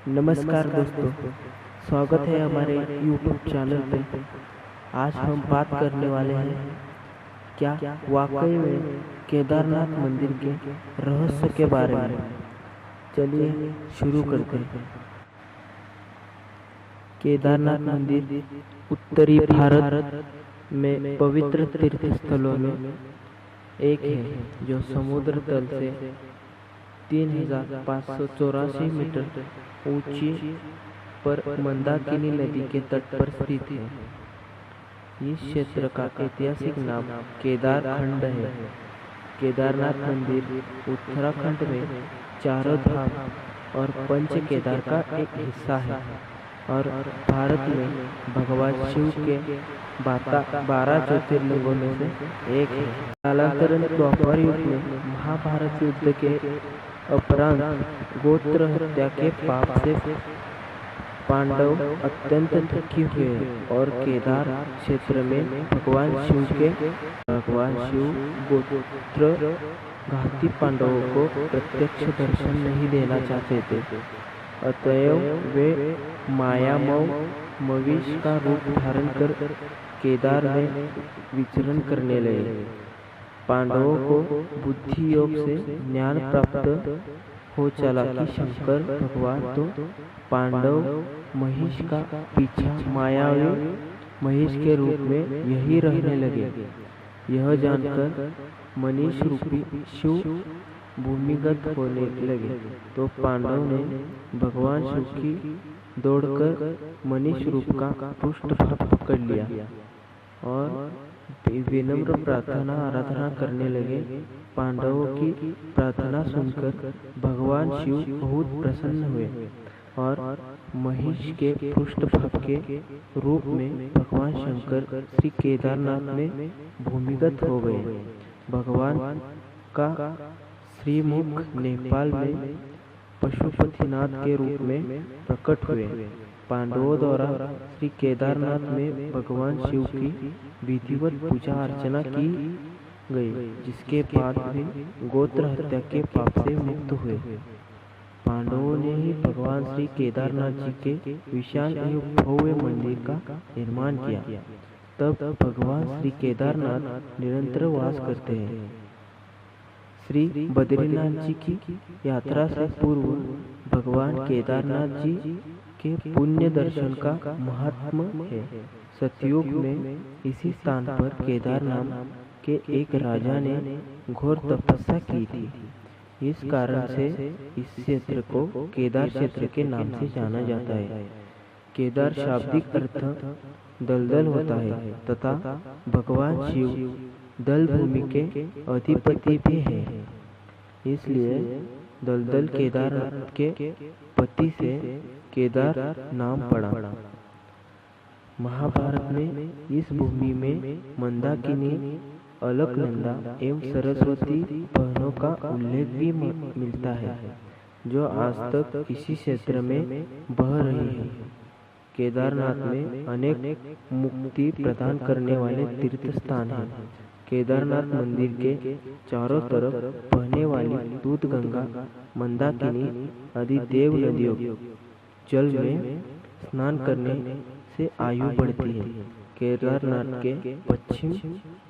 नमस्कार दोस्तों, स्वागत है हमारे YouTube चैनल पे। आज हम बात करने वाले हैं क्या वाकई में केदारनाथ मंदिर के रहस्य के बारे में। चलिए शुरू करते हैं। केदारनाथ मंदिर उत्तरी भारत में पवित्र तीर्थ स्थलों में एक है, जो समुद्र तल से 3584 मीटर ऊंची पर मंदाकिनी नदी के तट पर स्थित है। इस क्षेत्र का ऐतिहासिक नाम केदार खंड है। केदारनाथ मंदिर उत्तराखंड में चारों धाम और पंच केदार का एक हिस्सा है और भारत में भगवान शिव के 12 ज्योतिर्लिंगों में से एक है। कालांतरण द्वापर युग में महाभारत युद्ध के उपरांत गोत्र हत्या के पाप से पांडव अत्यंत दुखी हुए और केदार क्षेत्र में भगवान शिव गोत्र घाती पांडवों को प्रत्यक्ष दर्शन नहीं देना चाहते थे। अतएव वे मायामय मवेश का रूप धारण कर केदार में विचरण करने लगे। पांडवों को बुद्धि योग से ज्ञान प्राप्त हो चला कि शंकर भगवान तो पांडव महिष का पीछा मायावी महिष के रूप में यही रहने लगे। यह जानकर मनीष रूपी शिव भूमिगत होने लगे तो पांडव ने भगवान शिव की दौड़कर मनीष रूप का पृष्ठभाग पकड़ लिया और विनम्र प्रार्थना आराधना करने लगे। पांडवों की प्रार्थना सुनकर भगवान शिव बहुत प्रसन्न हुए और महिष के पृष्ठभाग के रूप में भगवान शंकर श्री केदारनाथ में भूमिगत हो गए। भगवान का श्रीमुख नेपाल में पशुपतिनाथ के रूप में प्रकट हुए। पांडवों द्वारा श्री केदारनाथ में भगवान शिव की विधिवत पूजा अर्चना की गई, जिसके बाद वे गोत्र हत्या के पाप से मुक्त हुए। पांडवों ने ही भगवान श्री केदारनाथ जी के विशाल एवं भव्य मंदिर का निर्माण किया। तब भगवान श्री केदारनाथ निरंतर वास करते हैं। श्री बद्रीनाथ जी की यात्रा से पूर्व भगवान केदारनाथ जी के पुण्य दर्शन का महात्म्य है। सतयुग में इसी स्थान पर केदार नाम के एक राजा ने घोर तपस्या की थी। इस कारण से इस क्षेत्र को केदार क्षेत्र के नाम से जाना जाता है। केदार शाब्दिक अर्थ दलदल होता है तथा भगवान शिव दल भूमि के अधिपति भी हैं। इसलिए दलदल केदार के पति से केदार नाम पड़ा। महाभारत में इस भूमि में मंदाकिनी, अलकनंदा एवं सरस्वती बहनों का उल्लेख भी मिलता है, जो आज तक इसी क्षेत्र में बह रही है। केदारनाथ में अनेक मुक्ति प्रदान करने वाले तीर्थ स्थान हैं। केदारनाथ मंदिर के चारों तरफ बहने वाली दूध गंगा, मंदाकिनी आदि देव नदियों जल में स्नान करने से आयु बढ़ती है। केदारनाथ के पश्चिम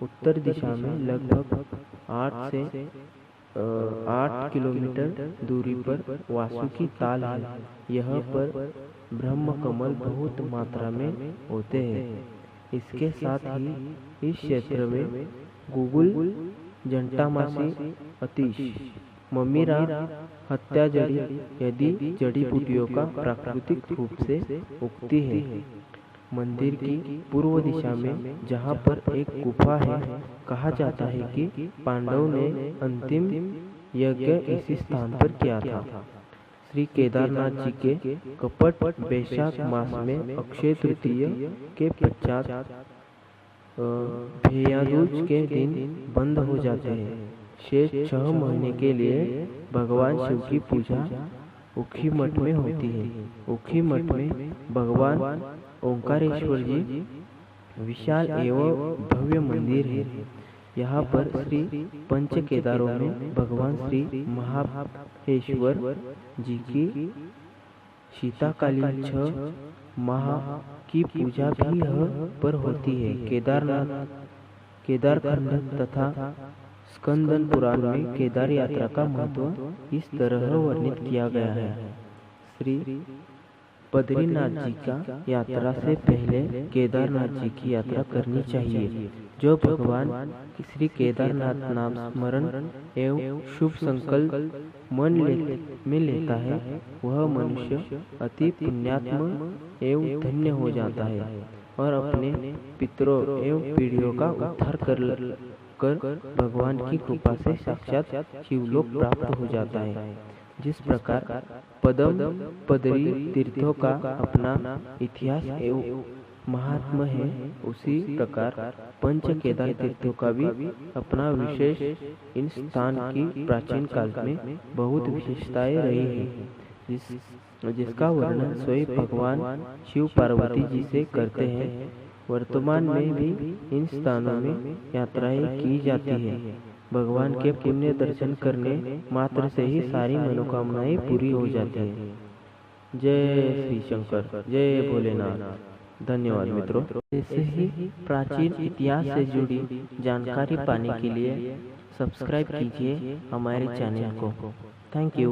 उत्तर दिशा में लगभग 8 किलोमीटर दूरी पर वासुकी ताल है। यहाँ पर ब्रह्म कमल बहुत मात्रा में होते हैं। इसके साथ ही इस क्षेत्र में गुगुल, जंटामासी, अतीश, ममीरा, हत्या जड़ी यदि जड़ी बूटियों का प्राकृतिक रूप से उगती है। मंदिर की पूर्व दिशा में जहाँ पर एक गुफा है, कहा जाता है कि पांडव ने अंतिम यज्ञ इसी स्थान पर किया था। श्री केदारनाथ जी के कपट वैशाख मास में अक्षय तृतीय के पश्चात भैयादूज के दिन बंद हो जाते हैं। शेष 6 महीने के लिए भगवान शिव की पूजा उखी मठ में होती है। उखी मठ में भगवान ओंकारेश्वर जी विशाल एवं भव्य मंदिर है। यहाँ पर श्री पंच केदारों में भगवान श्री महाहेश्वर जी की शीतकालीन 6 माह की पूजा भी यहाँ पर होती है। केदारखंड तथा स्कंदन पुराण में केदार यात्रा का महत्व इस तरह वर्णित किया गया है। श्री बद्रीनाथ जी का यात्रा से पहले केदारनाथ जी की यात्रा करनी चाहिए। जो भगवान श्री केदारनाथ नाम स्मरण एवं शुभ संकल्प मन में लेता है, वह मनुष्य अति पुण्यात्म एवं धन्य हो जाता है और अपने पितरों एवं पीढ़ियों का उद्धार कर भगवान की कृपा से साक्षात शिवलोक प्राप्त हो जाता है। जिस प्रकार पद्म पदरी तीर्थों का अपना इतिहास एवं महात्मा है, उसी प्रकार पंच केदार तीर्थों का भी अपना विशेष इन स्थान की प्राचीन काल में बहुत विशेषताएं रही है, जिसका वर्णन स्वयं भगवान शिव पार्वती जी से करते हैं। वर्तमान में भी इन स्थानों में यात्राएं की जाती है। भगवान के पुण्य दर्शन करने मात्र से ही सारी मनोकामनाएं पूरी हो जाती हैं। जय श्री शंकर, जय भोलेनाथ। धन्यवाद मित्रों। ऐसे ही प्राचीन इतिहास से जुड़ी जानकारी पाने के लिए सब्सक्राइब कीजिए हमारे चैनल को। Thank you.